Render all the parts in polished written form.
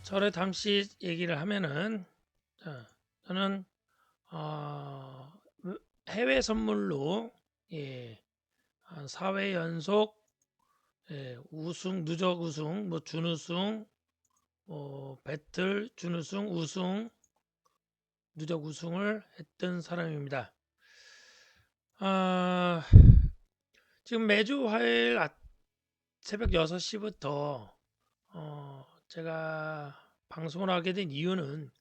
저를 잠시 얘기를 하면은, 저는 어, 해외 선물로, 예, 한 4회 연속, 우승, 누적 우승, 뭐 준우승, 배틀, 준우승, 우승, 누적 우승을 했던 사람입니다. 아, 지금 매주 화요일 새벽 6시부터 제가 방송을 하게 된 이유는,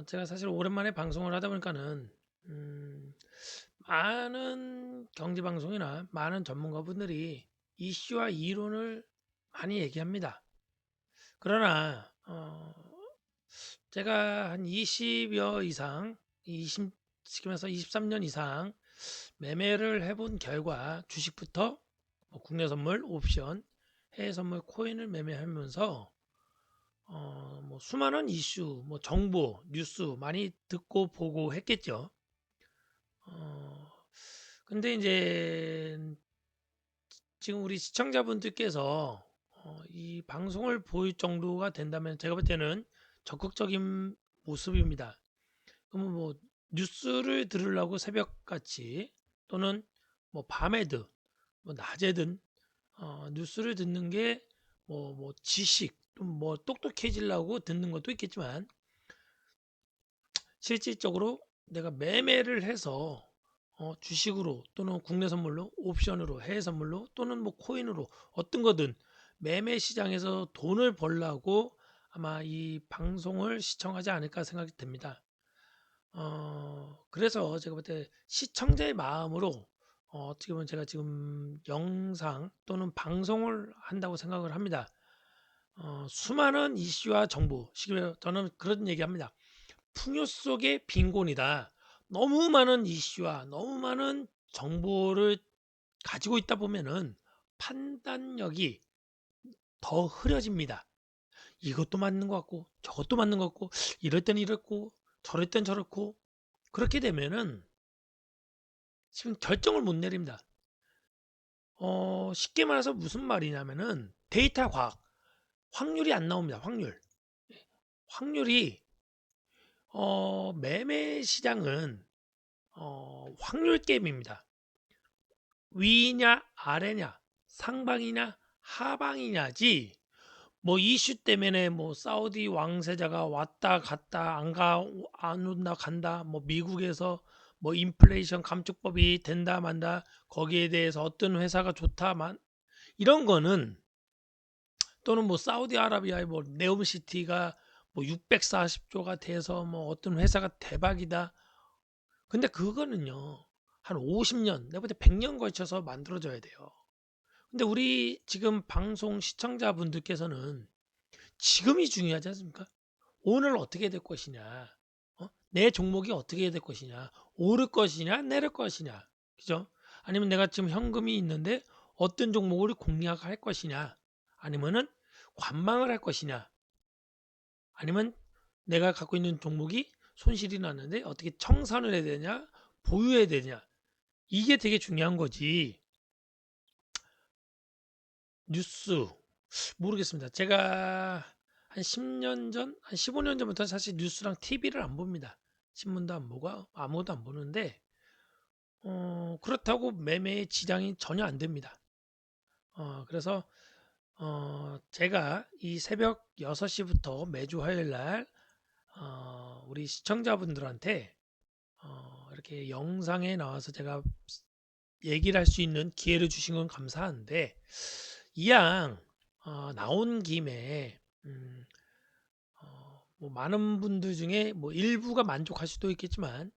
제가 사실 오랜만에 방송을 하다 보니까는, 음, 많은 경제 방송이나 많은 전문가분들이 이슈와 이론을 많이 얘기합니다. 그러나 제가 한 20여 이상, 20, 시키면서 23년 이상 매매를 해본 결과, 주식부터 국내 선물, 옵션, 해외 선물, 코인을 매매하면서 뭐 수많은 이슈, 뭐 정보, 뉴스 많이 듣고 보고 했겠죠. 어, 근데 이제 지금 우리 시청자분들께서 이 방송을 볼 정도가 된다면 제가 볼 때는 적극적인 모습입니다. 그러면 뭐 뉴스를 들으려고 새벽같이, 또는 뭐 밤에든 뭐 낮에든 뉴스를 듣는 게 뭐 지식, 뭐 똑똑해지려고 듣는 것도 있겠지만, 실질적으로 내가 매매를 해서 주식으로, 또는 국내 선물로, 옵션으로, 해외 선물로, 또는 뭐 코인으로, 어떤 거든 매매 시장에서 돈을 벌라고 아마 이 방송을 시청하지 않을까 생각이 듭니다. 그래서 제가 볼 때 시청자의 마음으로, 어떻게 보면 제가 지금 영상 또는 방송을 한다고 생각을 합니다. 수많은 이슈와 정보, 저는 그런 얘기합니다. 풍요 속의 빈곤이다. 너무 많은 이슈와 너무 많은 정보를 가지고 있다 보면은 판단력이 더 흐려집니다. 이것도 맞는 것 같고 저것도 맞는 것 같고, 이럴 땐 이렇고 저럴 땐 저렇고, 그렇게 되면은 지금 결정을 못 내립니다. 쉽게 말해서 무슨 말이냐면은 데이터 과학, 확률이 안 나옵니다. 확률이, 매매 시장은 확률 게임입니다. 위냐 아래냐, 상방이냐 하방이냐지, 뭐 이슈 때문에 뭐 사우디 왕세자가 왔다 갔다, 안 온다 간다, 뭐 미국에서 뭐 인플레이션 감축법이 된다 만다, 거기에 대해서 어떤 회사가 좋다만, 이런 거는, 또는 뭐 사우디아라비아의 뭐 네옴시티가 뭐 640조가 돼서 뭐 어떤 회사가 대박이다. 근데 그거는요, 한 50년, 내가 볼 때 100년 걸쳐서 만들어져야 돼요. 근데 우리 지금 방송 시청자분들께서는 지금이 중요하지 않습니까? 오늘 어떻게 될 것이냐, 내 종목이 어떻게 될 것이냐, 오를 것이냐, 내릴 것이냐, 그죠? 아니면 내가 지금 현금이 있는데 어떤 종목을 공략할 것이냐, 아니면은 관망을 할 것이냐, 아니면 내가 갖고 있는 종목이 손실이 났는데 어떻게 청산을 해야 되냐, 보유해야 되냐, 이게 되게 중요한 거지. 뉴스, 모르겠습니다. 제가 한 10년 전, 한 15년 전부터 사실 뉴스랑 TV를 안 봅니다. 신문도 안 보고 아무것도 안 보는데, 그렇다고 매매에 지장이 전혀 안 됩니다. 그래서 제가 이 새벽 6시부터 매주 화요일 날 우리 시청자분들한테 이렇게 영상에 나와서 제가 얘기를 할 수 있는 기회를 주신 건 감사한데, 이왕 나온 김에, 뭐 많은 분들 중에 뭐 일부가 만족할 수도 있겠지만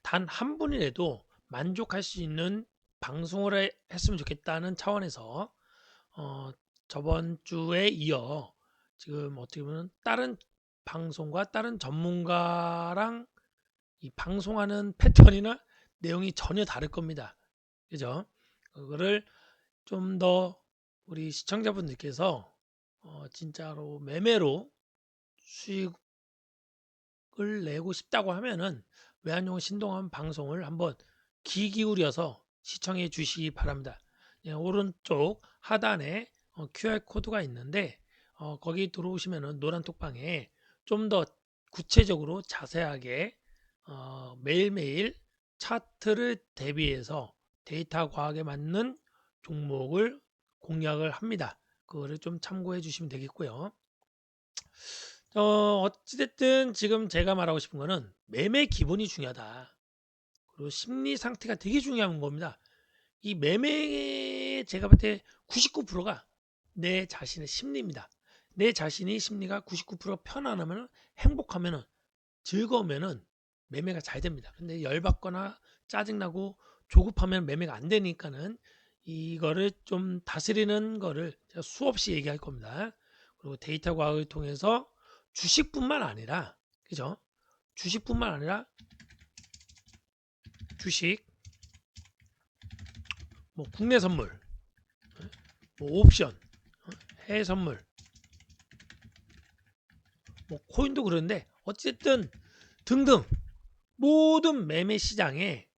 단 한 분이라도 만족할 수 있는 방송을 했으면 좋겠다는 차원에서, 어, 저번 주에 이어 지금 어떻게 보면 다른 방송과 다른 전문가랑 이 방송하는 패턴이나 내용이 전혀 다를 겁니다. 그죠? 그거를 좀 더 우리 시청자분들께서 진짜로 매매로 수익을 내고 싶다고 하면은 외환용 신동한 방송을 한번 귀 기울여서 시청해 주시기 바랍니다. 예, 오른쪽 하단에 QR 코드가 있는데, 거기 들어오시면은 노란톡방에 좀 더 구체적으로 자세하게 매일매일 차트를 대비해서 데이터 과학에 맞는 종목을 공략을 합니다. 그거를 좀 참고해 주시면 되겠고요. 어찌됐든 지금 제가 말하고 싶은 거는 매매 기본이 중요하다. 그리고 심리 상태가 되게 중요한 겁니다. 이 매매의 제가 볼 때 99%가 내 자신의 심리입니다. 내 자신이 심리가 99% 편안하면 행복하면 즐거우면은 매매가 잘 됩니다. 근데 열받거나 짜증나고 조급하면 매매가 안 되니까는 이거를 좀 다스리는 거를 제가 수없이 얘기할 겁니다. 그리고 데이터 과학을 통해서 주식뿐만 아니라 그죠? 주식뿐만 아니라 주식, 뭐 국내 선물, 뭐 옵션, 해외 선물, 뭐 코인도 그런데 어쨌든 등등 모든 매매 시장에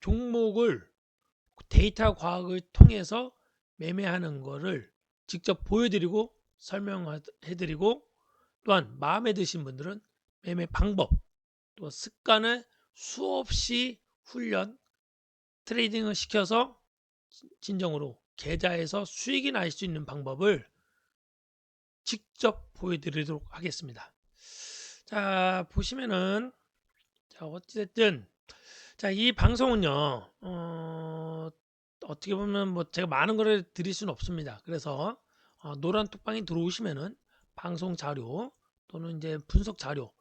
종목을 데이터 과학을 통해서 매매하는 거를 직접 보여드리고 설명해드리고 또한 마음에 드신 분들은 매매 방법 또 습관을 수없이 훈련 트레이딩을 시켜서 진정으로 계좌에서 수익이 날 수 있는 방법을 직접 보여드리도록 하겠습니다. 자 보시면은 자 어찌됐든 자 이 방송은요 어떻게 보면 뭐 제가 많은 거를 드릴 수는 없습니다. 그래서 노란 톡방에 들어오시면은 방송 자료 또는 이제 분석 자료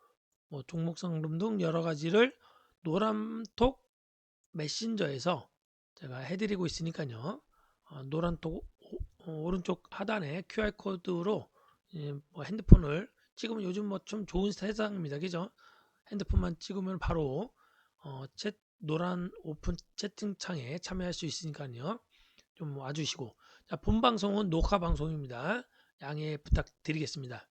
뭐 종목 상품 등 여러 가지를 노란톡 메신저에서 제가 해드리고 있으니까요. 노란톡 오른쪽 하단에 QR 코드로 뭐 핸드폰을 찍으면 요즘 뭐 좀 좋은 세상입니다. 그죠? 핸드폰만 찍으면 바로 노란 오픈 채팅창에 참여할 수 있으니까요. 좀 와주시고 자, 본 방송은 녹화 방송입니다. 양해 부탁드리겠습니다.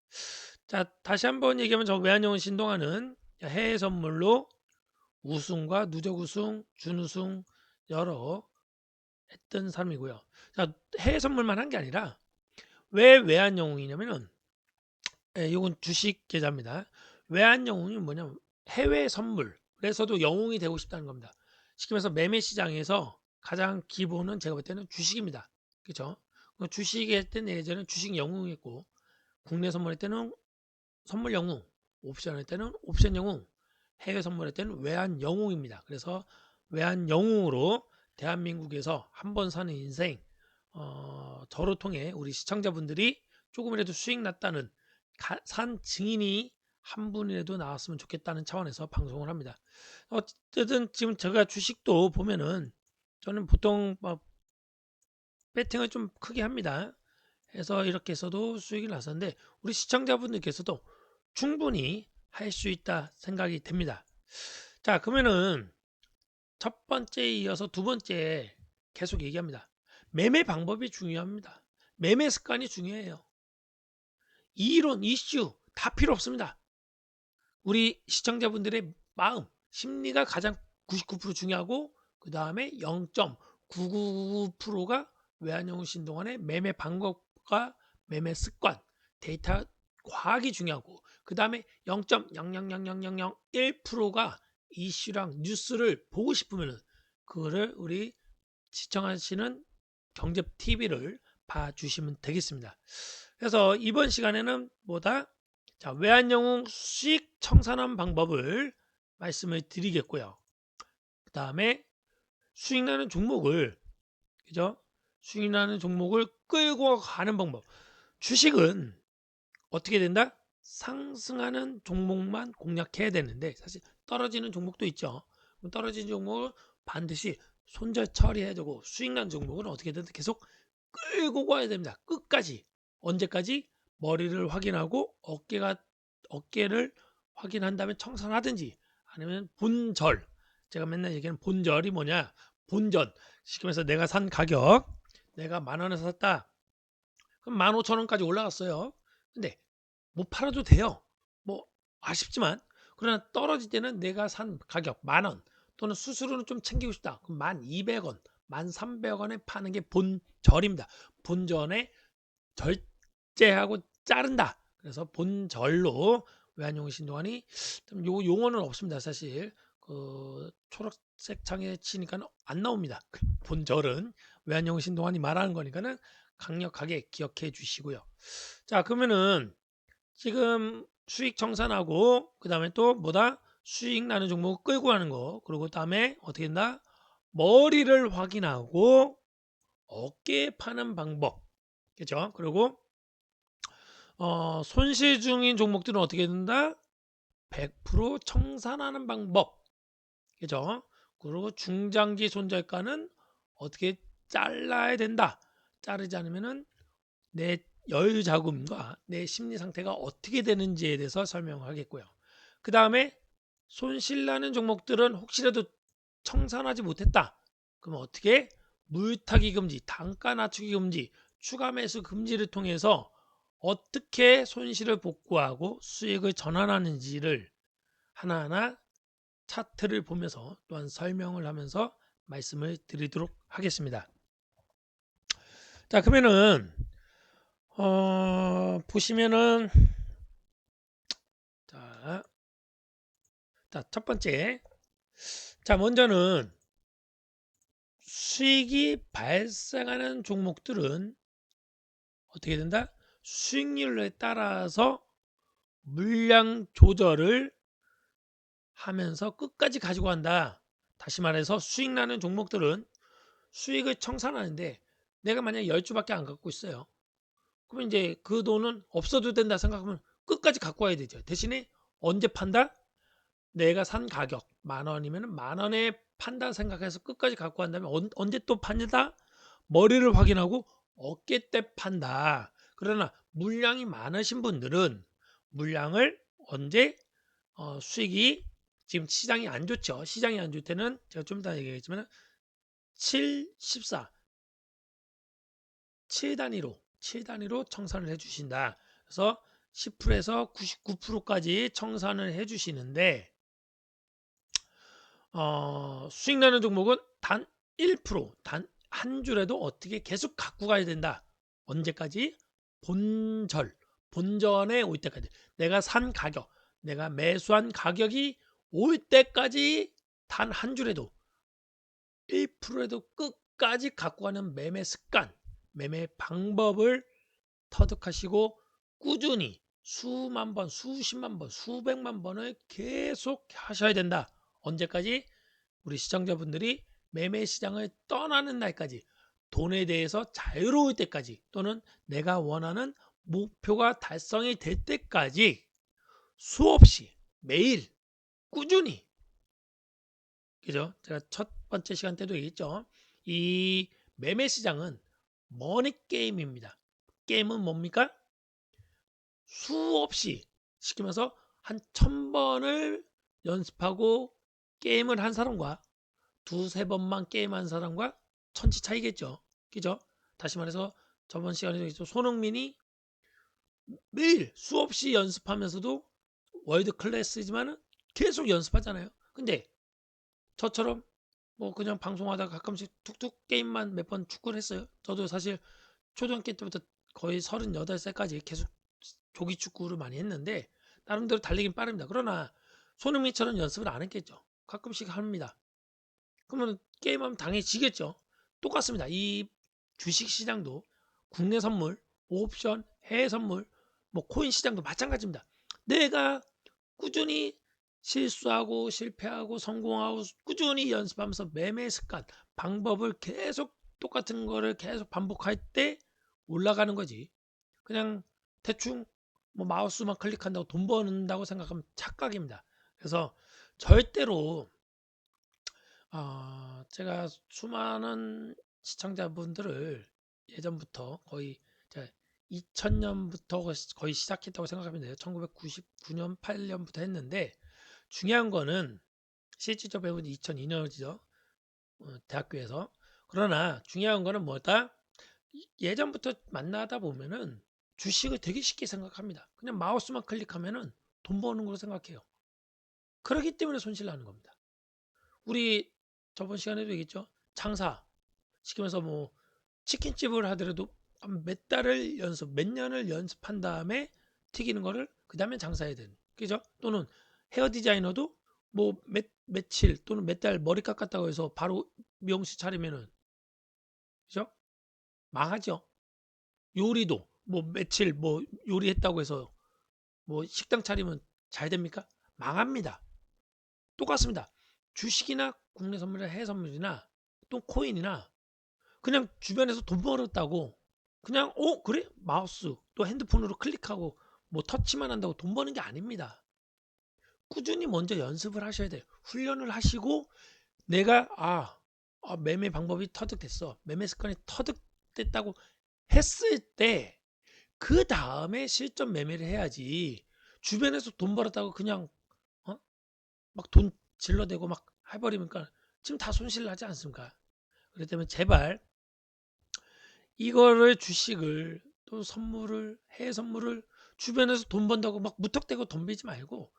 자 다시 한번 얘기하면 저 외환영혼 신동아는 해외 선물로 우승과 누적 우승, 준우승 여러 했던 사람이고요. 자 해외 선물만 한 게 아니라 왜 외환영웅이냐면은 이건 주식 계좌입니다. 외환영웅이 뭐냐면 해외 선물에서도 영웅이 되고 싶다는 겁니다. 쉽게 말해서 매매 시장에서 가장 기본은 제가 볼 때는 주식입니다. 그렇죠? 주식할 때는 예전에 주식 영웅이었고 국내 선물할 때는 선물 영웅, 옵션 할 때는 옵션 영웅, 해외 선물할 때는 외환 영웅입니다. 그래서 외환 영웅으로 대한민국에서 한 번 사는 인생 저를 통해 우리 시청자분들이 조금이라도 수익 났다는 산 증인이 한 분이라도 나왔으면 좋겠다는 차원에서 방송을 합니다. 어쨌든 지금 제가 주식도 보면은 저는 보통 배팅을 좀 크게 합니다. 해서 이렇게 해서도 수익이 났었는데 우리 시청자분들께서도 충분히 할 수 있다 생각이 됩니다. 자 그러면은 첫 번째에 이어서 두 번째 계속 얘기합니다. 매매 방법이 중요합니다. 매매 습관이 중요해요. 이론, 이슈 다 필요 없습니다. 우리 시청자분들의 마음, 심리가 가장 99% 중요하고 그 다음에 0.999%가 외환영웅 신동안의 매매 방법과 매매 습관, 데이터 과학이 중요하고 그 다음에 0.0000001%가 이슈랑 뉴스를 보고 싶으면 그거를 우리 시청하시는 경제TV를 봐주시면 되겠습니다. 그래서 이번 시간에는 뭐다? 자, 외환영웅 수익 청산한 방법을 말씀을 드리겠고요. 그 다음에 수익 나는 종목을 그죠? 수익 나는 종목을 끌고 가는 방법. 주식은 어떻게 된다? 상승하는 종목만 공략해야 되는데 사실 떨어지는 종목도 있죠. 떨어지는 종목을 반드시 손절 처리해야 되고 수익 난 종목은 어떻게든 계속 끌고 가야 됩니다. 끝까지. 언제까지? 머리를 확인하고 어깨를 확인한 다음에 청산하든지 아니면 본절. 제가 맨날 얘기하는 본절이 뭐냐? 본전. 쉽게 말해서 내가 산 가격. 내가 10,000원에 샀다. 그럼 15,000원까지 올라갔어요. 근데 못 팔아도 돼요. 뭐 아쉽지만 그러나 떨어질 때는 내가 산 가격 10,000원 또는 수수료는 좀 챙기고 싶다. 그럼 1,200원, 1,300원에 파는 게 본절입니다. 본전의 절제하고 자른다. 그래서 본절로 외환용 신동환이 좀 요 용어는 없습니다. 사실 그 초록색 창에 치니까 안 나옵니다. 본절은 외환용 신동환이 말하는 거니까는 강력하게 기억해 주시고요. 자, 그러면은 지금 수익 청산하고 그다음에 또 뭐다? 수익 나는 종목 끌고 가는 거. 그리고 그다음에 어떻게 된다? 머리를 확인하고 어깨 파는 방법. 그죠? 그리고 손실 중인 종목들은 어떻게 된다? 100% 청산하는 방법. 그죠? 그리고 중장기 손절가는 어떻게 잘라야 된다. 자르지 않으면은 내 여유 자금과 내 심리 상태가 어떻게 되는지에 대해서 설명하겠고요. 그 다음에 손실나는 종목들은 혹시라도 청산하지 못했다. 그럼 어떻게? 물타기 금지, 단가 낮추기 금지, 추가 매수 금지를 통해서 어떻게 손실을 복구하고 수익을 전환하는지를 하나하나 차트를 보면서 또한 설명을 하면서 말씀을 드리도록 하겠습니다. 자, 그러면은 보시면은 첫 번째, 자 먼저는 수익이 발생하는 종목들은 어떻게 된다? 수익률에 따라서 물량 조절을 하면서 끝까지 가지고 간다. 다시 말해서 수익 나는 종목들은 수익을 청산하는데 내가 만약 10주밖에 안 갖고 있어요. 그러면 이제 그 돈은 없어도 된다 생각하면 끝까지 갖고 와야 되죠. 대신에 언제 판다? 내가 산 가격 10,000원이면 10,000원에 판다 생각해서 끝까지 갖고 간다면 언제 또 판다? 머리를 확인하고 어깨 때 판다. 그러나 물량이 많으신 분들은 물량을 언제 수익이 지금 시장이 안 좋죠. 시장이 안 좋을 때는 제가 좀 이따 얘기하겠지만 7, 14, 7단위로 청산을 해주신다. 그래서 10%에서 99%까지 청산을 해주시는데 수익 나는 종목은 단 1%, 단 한 줄에도 어떻게 계속 갖고 가야 된다. 언제까지? 본전에 올 때까지. 내가 산 가격, 내가 매수한 가격이 올 때까지 단 한 줄에도 1%에도 끝까지 갖고 가는 매매 습관, 매매 방법을 터득하시고 꾸준히 수만 번, 수십만 번, 수백만 번을 계속 하셔야 된다. 언제까지? 우리 시청자분들이 매매 시장을 떠나는 날까지, 돈에 대해서 자유로울 때까지, 또는 내가 원하는 목표가 달성이 될 때까지 수없이 매일 꾸준히, 그죠? 제가 첫 번째 시간 때도 얘기했죠. 이 매매 시장은 머니 게임입니다. 게임은 뭡니까? 수없이 시키면서 한 1000번을 연습하고 게임을 한 사람과 두세 번만 게임한 사람과 천지 차이겠죠. 그죠? 다시 말해서 저번 시간에도 있죠. 손흥민이 매일 수없이 연습하면서도 월드 클래스지만 계속 연습하잖아요. 근데 저처럼 뭐 그냥 방송하다가 가끔씩 툭툭 게임만 몇 번 축구를 했어요. 저도 사실 초등학교 때부터 거의 38살까지 계속 조기 축구를 많이 했는데 나름대로 달리긴 빠릅니다. 그러나 손흥민처럼 연습을 안 했겠죠. 가끔씩 합니다. 그러면 게임하면 당연히 지겠죠. 똑같습니다. 이 주식 시장도 국내 선물, 옵션, 해외 선물, 뭐 코인 시장도 마찬가지입니다. 내가 꾸준히 실수하고 실패하고 성공하고 꾸준히 연습하면서 매매 습관, 방법을 계속 똑같은 거를 계속 반복할 때 올라가는 거지. 그냥 대충 뭐 마우스만 클릭한다고 돈 버는다고 생각하면 착각입니다. 그래서 절대로 제가 수많은 시청자분들을 예전부터 거의 2000년부터 거의 시작했다고 생각하면 돼요. 1999년, 8년부터 했는데 중요한 거는 실질적 배우는 2002년이죠. 대학교에서. 그러나 중요한 거는 뭐다? 예전부터 만나다 보면은 주식을 되게 쉽게 생각합니다. 그냥 마우스만 클릭하면은 돈 버는 걸로 생각해요. 그렇기 때문에 손실 나는 겁니다. 우리 저번 시간에도 얘기했죠. 장사 시키면서 뭐 치킨집을 하더라도 몇 달을 연습, 몇 년을 연습한 다음에 튀기는 거를 그 다음에 장사해야 되는, 그죠? 또는 헤어 디자이너도 뭐 며칠 또는 몇 달 머리 깎았다고 해서 바로 미용실 차리면은, 그죠? 망하죠. 요리도 뭐 며칠 뭐 요리했다고 해서 뭐 식당 차리면 잘 됩니까? 망합니다. 똑같습니다. 주식이나 국내 선물이나 해외 선물이나 또 코인이나 그냥 주변에서 돈 벌었다고 그냥 그래? 마우스 또 핸드폰으로 클릭하고 뭐 터치만 한다고 돈 버는 게 아닙니다. 꾸준히 먼저 연습을 하셔야 돼요. 훈련을 하시고 내가 매매 방법이 터득됐어. 매매 습관이 터득됐다고 했을 때 그 다음에 실전 매매를 해야지. 주변에서 돈 벌었다고 그냥 막 돈 질러대고 막 해버리니까 지금 다 손실 나지 않습니까? 그렇기 때문에 제발 이거를 주식을 또 선물을 해외 선물을 주변에서 돈 번다고 막 무턱대고 돈 빌지 말고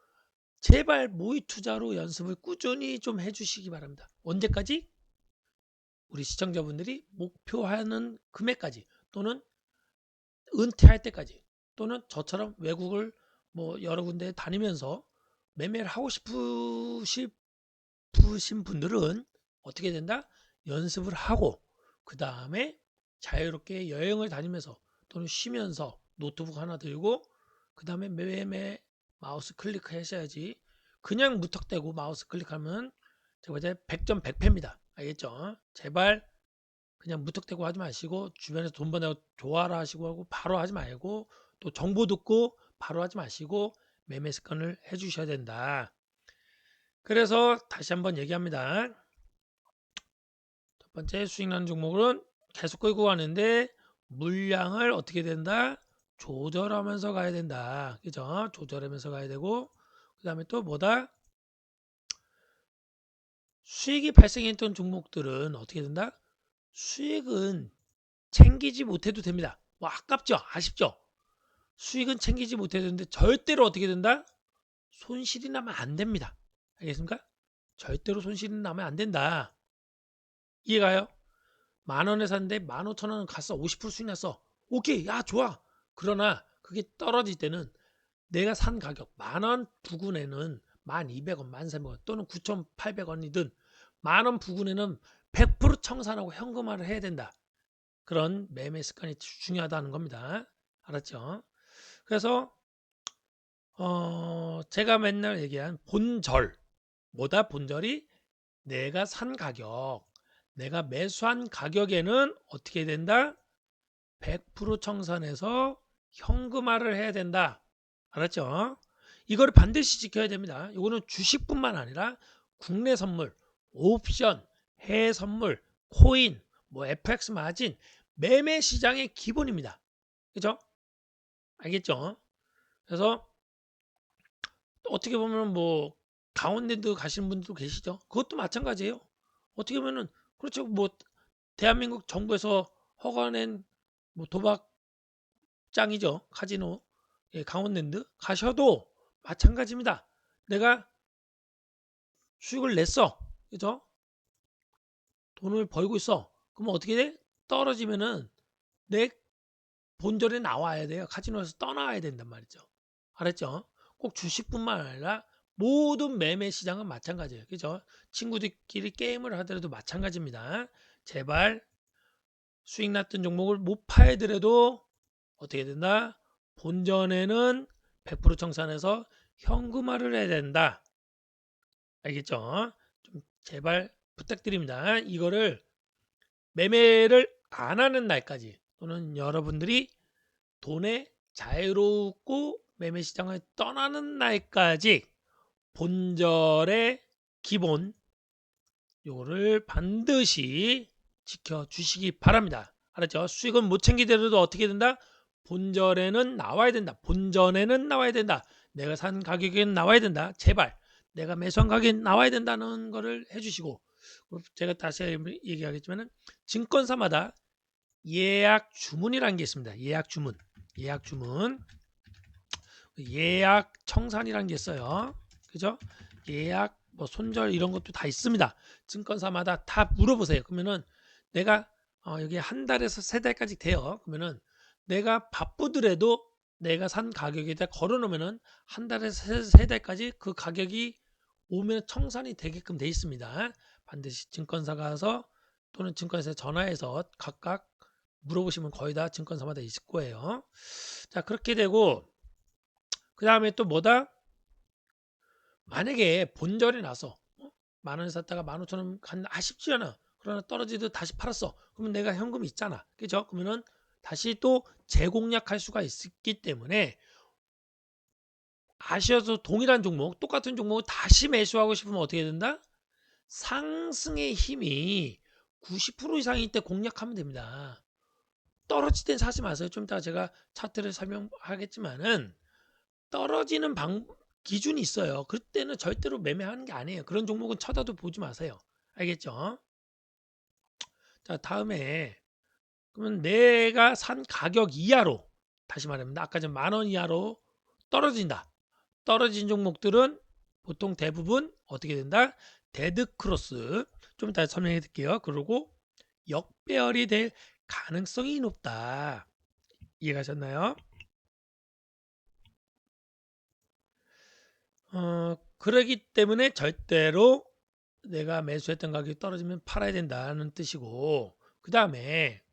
제발 모의 투자로 연습을 꾸준히 좀 해주시기 바랍니다. 언제까지? 우리 시청자분들이 목표하는 금액까지 또는 은퇴할 때까지 또는 저처럼 외국을 뭐 여러 군데 다니면서 매매를 하고 싶으신 분들은 어떻게 된다? 연습을 하고 그 다음에 자유롭게 여행을 다니면서 또는 쉬면서 노트북 하나 들고 그 다음에 매매 마우스 클릭 하셔야지. 그냥 무턱대고 마우스 클릭하면 제가 이제 100점 100패입니다. 알겠죠? 제발 그냥 무턱대고 하지 마시고 주변에서 돈 번다고 좋아라 하시고 하고 바로 하지 말고 또 정보 듣고 바로 하지 마시고 매매 습관을 해주셔야 된다. 그래서 다시 한번 얘기합니다. 첫 번째 수익 나는 종목은 계속 끌고 가는데 물량을 어떻게 된다? 조절하면서 가야 된다. 그죠? 조절하면서 가야 되고 그 다음에 또 뭐다? 수익이 발생했던 종목들은 어떻게 된다? 수익은 챙기지 못해도 됩니다. 뭐 아깝죠? 아쉽죠? 수익은 챙기지 못해도 되는데 절대로 어떻게 된다? 손실이 나면 안 됩니다. 알겠습니까? 절대로 손실이 나면 안 된다. 이해가요? 10,000원에 샀는데 15,000원 갔어. 50% 수익 났어. 오케이. 야, 좋아. 그러나 그게 떨어질 때는 내가 산 가격 10,000원 부근에는 1,200원, 1,300원 또는 9,800원이든 10,000원 부근에는 100% 청산하고 현금화를 해야 된다. 그런 매매 습관이 중요하다는 겁니다. 알았죠? 그래서 제가 맨날 얘기한 본절, 뭐다 본절이 내가 산 가격, 내가 매수한 가격에는 어떻게 된다? 100% 청산해서 현금화를 해야 된다. 알았죠? 이거를 반드시 지켜야 됩니다. 이거는 주식뿐만 아니라 국내 선물, 옵션, 해외 선물, 코인, 뭐 FX 마진, 매매 시장의 기본입니다. 그죠? 알겠죠? 그래서 어떻게 보면 뭐 강원랜드 가시는 분들도 계시죠. 그것도 마찬가지예요. 어떻게 보면은 그렇죠. 뭐 대한민국 정부에서 허가낸 뭐 도박장이죠. 카지노. 예, 강원랜드 가셔도 마찬가지입니다. 내가 수익을 냈어. 그죠? 돈을 벌고 있어. 그러면 어떻게 돼? 떨어지면은 내 본전에 나와야 돼요. 카지노에서 떠나야 된단 말이죠. 알았죠? 꼭 주식뿐만 아니라 모든 매매 시장은 마찬가지예요. 그죠? 친구들끼리 게임을 하더라도 마찬가지입니다. 제발 수익 났던 종목을 못 팔더라도 어떻게 된다? 본전에는 100% 청산해서 현금화를 해야 된다. 알겠죠? 좀 제발 부탁드립니다. 이거를 매매를 안 하는 날까지 또는 여러분들이 돈에 자유롭고 매매 시장을 떠나는 날까지 본절의 기본 요거를 반드시 지켜주시기 바랍니다. 알았죠? 수익은 못 챙기더라도 어떻게 된다? 본절에는 나와야 된다. 본전에는 나와야 된다. 내가 산 가격에는 나와야 된다. 제발 내가 매수한 가격에 나와야 된다는 거를 해주시고 제가 다시 얘기하겠지만 증권사마다 예약 주문이라는 게 있습니다. 예약 주문. 예약 청산이라는 게 있어요. 그죠? 예약 뭐 손절 이런 것도 다 있습니다. 증권사마다 다 물어보세요. 그러면은 내가 여기 한 달에서 세 달까지 돼요. 그러면은 내가 바쁘더라도 내가 산 가격에다 걸어 놓으면은 한 달에서 세 달까지 그 가격이 오면 청산이 되게끔 돼 있습니다. 반드시 증권사 가서 또는 증권사에 전화해서 각각 물어보시면 거의 다 증권사마다 있을 거예요. 자, 그렇게 되고 그 다음에 또 뭐다? 만약에 본절이 나서 만 원에 샀다가 15,000원 간 아쉽지 않아. 그러나 떨어지도 다시 팔았어. 그러면 내가 현금이 있잖아. 그죠? 그러면은 다시 또 재공략할 수가 있기 때문에 아쉬워서 동일한 종목, 똑같은 종목을 다시 매수하고 싶으면 어떻게 된다? 상승의 힘이 90% 이상일 때 공략하면 됩니다. 떨어질 땐 사지 마세요. 좀 이따가 제가 차트를 설명하겠지만은 떨어지는 기준이 있어요. 그때는 절대로 매매하는 게 아니에요. 그런 종목은 쳐다도 보지 마세요. 알겠죠? 자, 다음에 그러면 내가 산 가격 이하로, 다시 말합니다. 아까 전 만 원 이하로 떨어진다. 떨어진 종목들은 보통 대부분 어떻게 된다? 데드 크로스. 좀 이따 설명해 드릴게요. 그리고 역배열이 될 가능성이 높다. 이해가셨나요? 그러기 때문에 절대로 내가 매수했던 가격이 떨어지면 팔아야 된다는 뜻이고, 그 다음에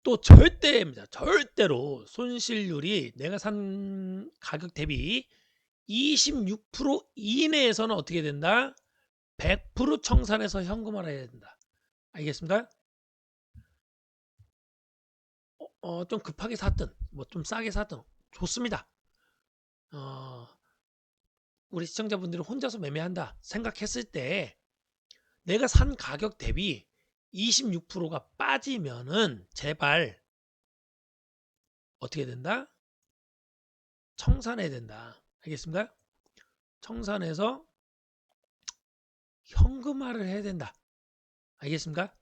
또 절대입니다. 절대로 손실률이 내가 산 가격 대비 26% 이내에서는 어떻게 된다? 100% 청산해서 현금화해야 된다. 알겠습니까? 좀 급하게 샀든 뭐 좀 싸게 샀든 좋습니다. 어, 우리 시청자분들이 혼자서 매매한다 생각했을 때 내가 산 가격 대비 26%가 빠지면은 제발 어떻게 된다? 청산해야 된다. 알겠습니까? 청산해서 현금화를 해야 된다. 알겠습니까?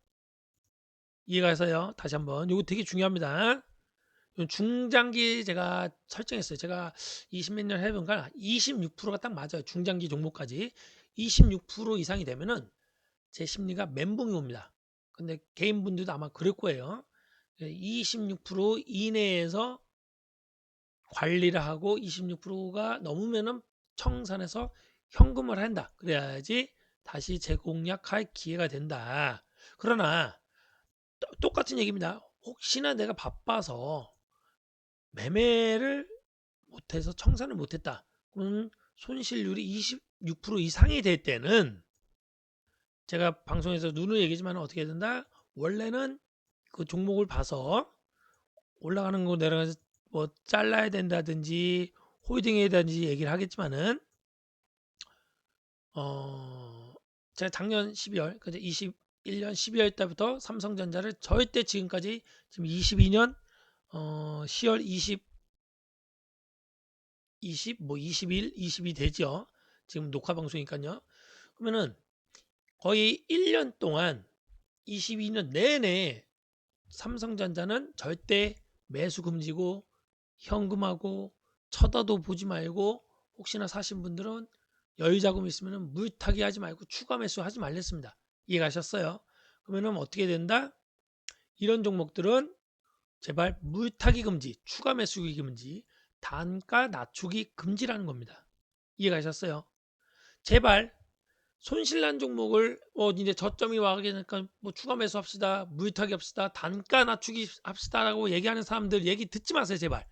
이해가서요. 다시 한번. 이거 되게 중요합니다. 중장기 제가 설정했어요. 제가 20몇 년 해보니까 26%가 딱 맞아요. 중장기 종목까지. 26% 이상이 되면은 제 심리가 멘붕이 옵니다. 근데 개인분들도 아마 그럴 거예요. 26% 이내에서 관리를 하고 26%가 넘으면은 청산해서 현금을 한다. 그래야지 다시 재공략할 기회가 된다. 그러나 똑같은 얘기입니다. 혹시나 내가 바빠서 매매를 못해서 청산을 못했다. 그럼 손실률이 26% 이상이 될 때는 제가 방송에서 누누이 얘기지만 어떻게 된다? 원래는 그 종목을 봐서 올라가는 거 내려가서 뭐 잘라야 된다든지 홀딩해야 된다든지 얘기를 하겠지만은 제가 작년 12월, 그제 21년 12월 달부터 삼성전자를 절대 지금까지 지금 22년 10월 20, 22 되죠. 지금 녹화 방송이니까요. 그러면은 거의 1년 동안 22년 내내 삼성전자는 절대 매수 금지고 현금하고 쳐다도 보지 말고 혹시나 사신 분들은 여유자금 있으면 물타기 하지 말고 추가 매수 하지 말랬습니다. 이해가셨어요? 그러면 어떻게 된다? 이런 종목들은 제발 물타기 금지, 추가 매수기 금지, 단가 낮추기 금지라는 겁니다. 이해가셨어요? 제발 손실난 종목을 이제 저점이 와가니까 뭐 추가 매수합시다, 물타기 합시다, 단가 낮추기 합시다라고 얘기하는 사람들 얘기 듣지 마세요, 제발.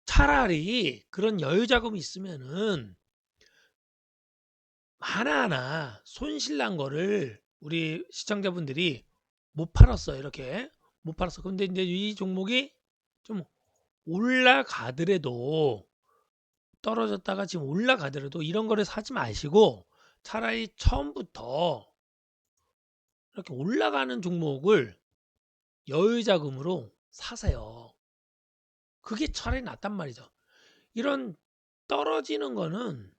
차라리 그런 여유 자금이 있으면은 하나하나 손실난 거를 우리 시청자분들이 못 팔았어요, 이렇게 못 팔았어. 근데 이제 이 종목이 좀 올라가더라도 떨어졌다가 지금 올라가더라도 이런 거를 사지 마시고 차라리 처음부터 이렇게 올라가는 종목을 여유 자금으로 사세요. 그게 차라리 낫단 말이죠. 이런 떨어지는 거는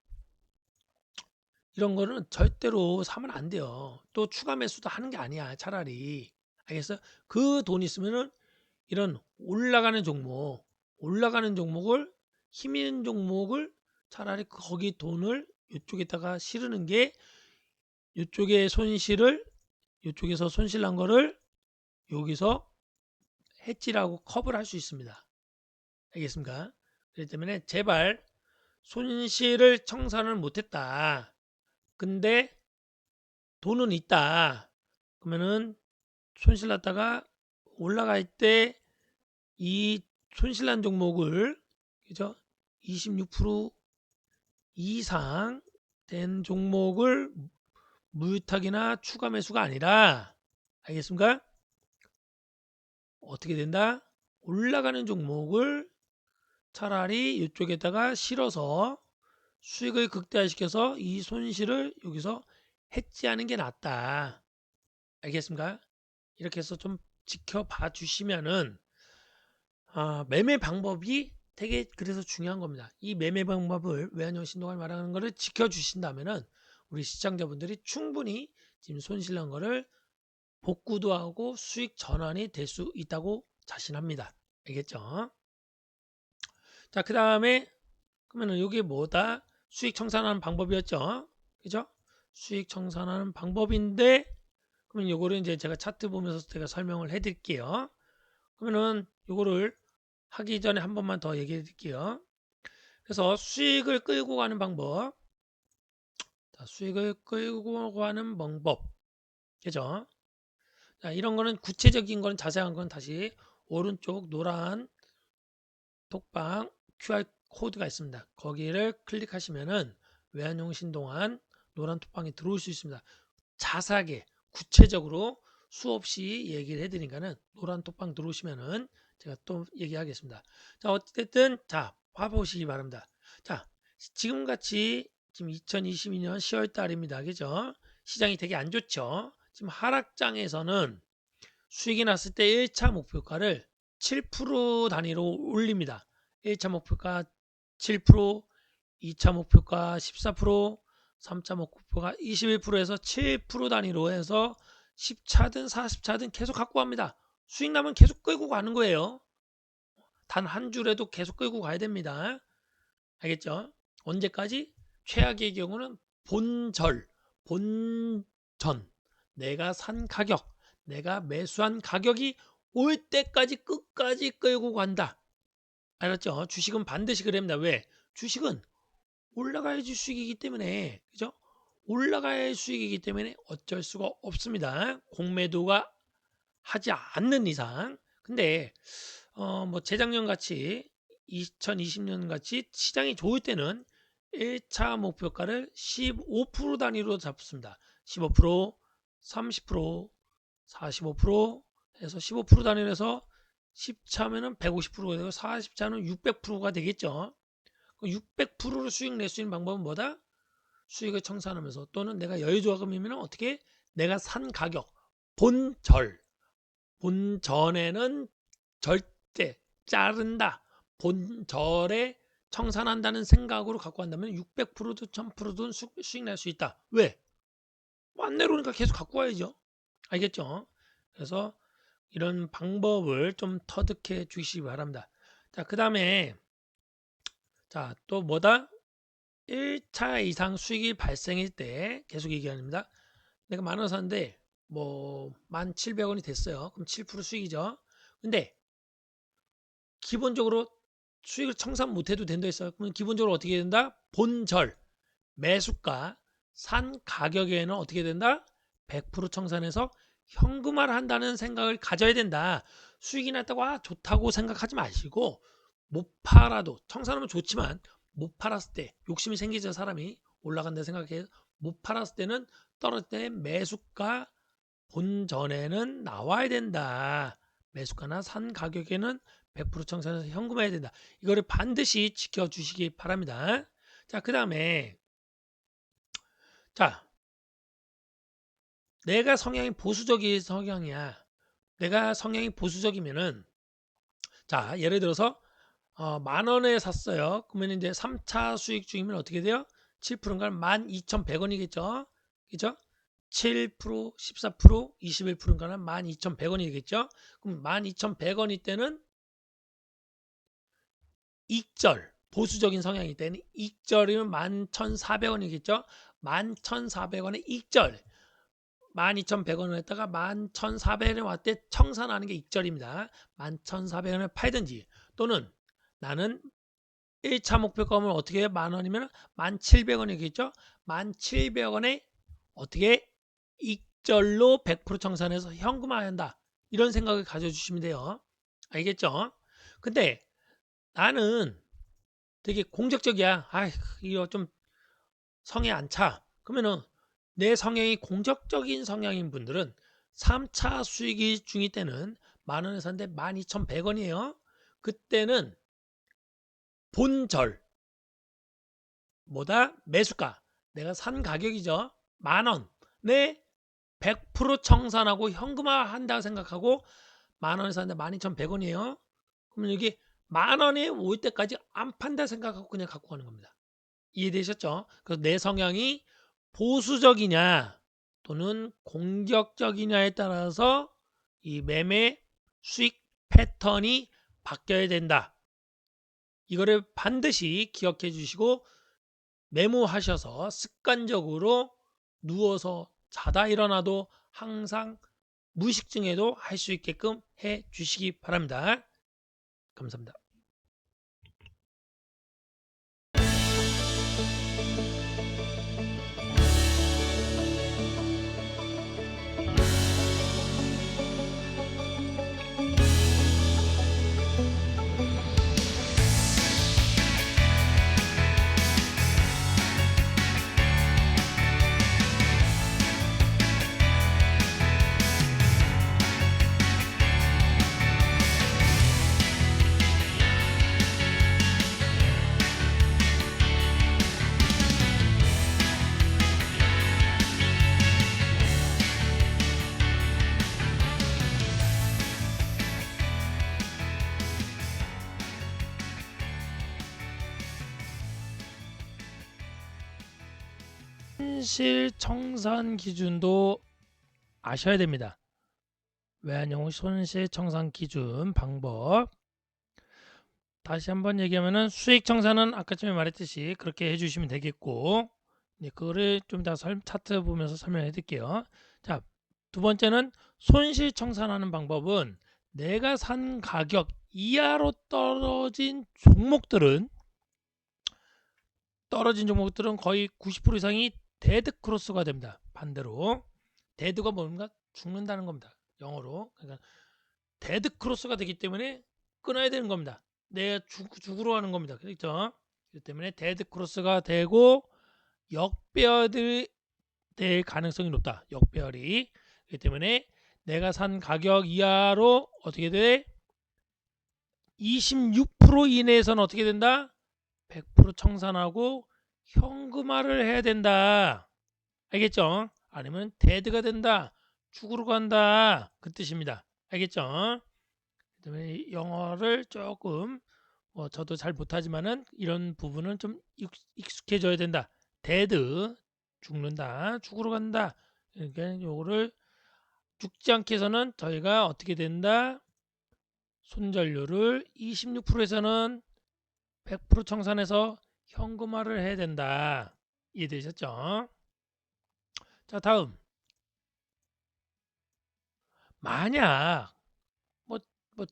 이런 거는 절대로 사면 안 돼요. 또 추가 매수도 하는 게 아니야. 차라리. 알겠어요? 그 돈 있으면은 이런 올라가는 종목을 힘 있는 종목을 차라리 거기 돈을 이쪽에다가 실으는 게 이쪽의 손실을 이쪽에서 손실난 거를 여기서 해지라고 커버를 할 수 있습니다. 알겠습니까? 그렇기 때문에 제발 손실을 청산을 못했다. 근데 돈은 있다. 그러면은 손실 났다가 올라갈 때 이 손실난 종목을 그죠? 26% 이상 된 종목을 무유탁이나 추가 매수가 아니라 알겠습니까? 어떻게 된다? 올라가는 종목을 차라리 이쪽에다가 실어서 수익을 극대화시켜서 이 손실을 여기서 해지하는 게 낫다. 알겠습니까? 이렇게 해서 좀 지켜봐 주시면은 매매 방법이 되게 그래서 중요한 겁니다. 이 매매 방법을 외환형 신동을 말하는 거를 지켜주신다면은 우리 시청자분들이 충분히 지금 손실난 거를 복구도 하고 수익 전환이 될 수 있다고 자신합니다. 알겠죠? 자, 그 다음에 그러면은 여기 뭐다? 수익 청산하는 방법이었죠. 그죠? 수익 청산하는 방법인데 그러면 요거를 이제 제가 차트 보면서 제가 설명을 해 드릴게요. 그러면은 요거를 하기 전에 한 번만 더 얘기해 드릴게요. 그래서 수익을 끌고 가는 방법. 자, 수익을 끌고 가는 방법. 그죠? 자, 이런 거는 구체적인 거는 자세한 건 다시 오른쪽 노란 톡방 QR 코드가 있습니다. 거기를 클릭하시면은 외환용 신동안 노란 톡방에 들어올 수 있습니다. 자세하게 구체적으로 수없이 얘기를 해드리니까는 노란 톡방 들어오시면은 제가 또 얘기하겠습니다. 자, 어쨌든 자 봐보시기 바랍니다. 자, 지금같이 지금 2022년 10월 달입니다. 그죠? 시장이 되게 안 좋죠. 지금 하락장에서는 수익이 났을 때 1차 목표가를 7% 단위로 올립니다. 1차 목표가 7%, 2차 목표가 14%, 3차 목표가 21%에서 7% 단위로 해서 10차든 40차든 계속 갖고 갑니다. 수익 나면 계속 끌고 가는 거예요. 단 한 줄에도 계속 끌고 가야 됩니다. 알겠죠? 언제까지? 최악의 경우는 본전, 내가 산 가격, 내가 매수한 가격이 올 때까지 끝까지 끌고 간다. 알았죠? 주식은 반드시 그래야 합니다. 왜? 주식은 올라가야지 수익이기 때문에, 그죠? 올라가야 수익이기 때문에 어쩔 수가 없습니다. 공매도가 하지 않는 이상. 근데 뭐 재작년 같이 2020년 같이 시장이 좋을 때는 1차 목표가를 15% 단위로 잡습니다. 15%, 30%, 45% 해서 15% 단위로 해서 10차면은 150%가 되고 40차는 600%가 되겠죠. 600%로 수익 낼 수 있는 방법은 뭐다? 수익을 청산하면서 또는 내가 여유조합금이면 어떻게 내가 산 가격 본전에는 절대 자른다. 본절에 청산한다는 생각으로 갖고 간다면 600%도 1000%도 수익 낼 수 있다. 왜? 안 내려오니까 계속 갖고 와야죠. 알겠죠? 그래서 이런 방법을 좀 터득해 주시기 바랍니다. 자, 그 다음에 자, 또 뭐다? 1차 이상 수익이 발생할 때 계속 얘기합니다. 내가 만 원 샀는데 뭐 1,700원이 됐어요. 그럼 7% 수익이죠. 근데 기본적으로 수익을 청산 못해도 된다 했어요. 그러면 기본적으로 어떻게 된다? 본절 매수가 산 가격에는 어떻게 된다? 100% 청산해서 현금화를 한다는 생각을 가져야 된다. 수익이 났다고 좋다고 생각하지 마시고 못 팔아도 청산하면 좋지만 못 팔았을 때 욕심이 생기죠. 사람이 올라간다 생각해서 못 팔았을 때는 떨어질 때 매수가 본전에는 나와야 된다. 매수가나 산 가격에는 100% 청산해서 현금화해야 된다. 이거를 반드시 지켜주시기 바랍니다. 자, 그 다음에 자, 내가 성향이 보수적인 성향이야. 내가 성향이 보수적이면은 자, 예를 들어서 만 원에 샀어요. 그러면 이제 3차 수익 중이면 어떻게 돼요? 7%인가 12,100원이겠죠. 그죠? 7%, 14%, 21%인가는 12,100원이 되겠죠. 그럼 12,100원이 때는 익절, 보수적인 성향일 때는 익절이면 11,400원이겠죠. 11,400원의 익절. 12,100원을 했다가 11,400원에 왔대 청산하는 게 익절입니다. 11,400원에 팔든지 또는 나는 1차 목표가는 어떻게 해요? 만원이면 1,700원이겠죠? 1,700원에 어떻게 익절로 100% 청산해서 현금화한다. 이런 생각을 가져주시면 돼요. 알겠죠? 근데 나는 되게 공격적이야. 아, 이거 좀 성에 안 차. 그러면은 내 성향이 공격적인 성향인 분들은 3차 수익이 중일 때는 만원에 샀는데 12,100원이에요. 그때는 본절 뭐다? 매수가 내가 산 가격이죠. 만원에 100% 청산하고 현금화 한다고 생각하고 만원에 샀는데 12,100원이에요. 그러면 여기 만원에 올 때까지 안 판다 생각하고 그냥 갖고 가는 겁니다. 이해되셨죠? 그래서 내 성향이 보수적이냐 또는 공격적이냐에 따라서 이 매매 수익 패턴이 바뀌어야 된다. 이거를 반드시 기억해 주시고 메모하셔서 습관적으로 누워서 자다 일어나도 항상 무의식 중에도 할 수 있게끔 해 주시기 바랍니다. 감사합니다. 손실 청산 기준도 아셔야 됩니다. 외환용 손실 청산 기준 방법. 다시 한번 얘기하면은 수익 청산은 아까 전에 말했듯이 그렇게 해주시면 되겠고, 네, 그거를 좀 더 차트 보면서 설명해 드릴게요. 자, 두 번째는 손실 청산하는 방법은 내가 산 가격 이하로 떨어진 종목들은 거의 90% 이상이 데드 크로스가 됩니다. 반대로 데드가 뭔가 죽는다는 겁니다. 영어로. 그러니까 데드 크로스가 되기 때문에 끊어야 되는 겁니다. 내가 죽으러 가는 겁니다. 그렇죠? 그렇기 때문에 데드 크로스가 되고 역배열이 될 가능성이 높다. 역배열이. 그렇기 때문에 내가 산 가격 이하로 어떻게 돼? 26% 이내에서는 어떻게 된다? 100% 청산하고 현금화를 해야 된다. 알겠죠? 아니면 데드가 된다. 죽으러 간다. 그 뜻입니다. 알겠죠? 그다음에 영어를 조금 저도 잘 못하지만은 이런 부분은 좀 익숙해져야 된다. 데드 죽는다. 죽으러 간다. 그러니까 요거를 죽지 않게 해서는 저희가 어떻게 된다? 손절료를 26%에서는 100% 청산해서 현금화를 해야 된다. 이해되셨죠? 자, 다음. 만약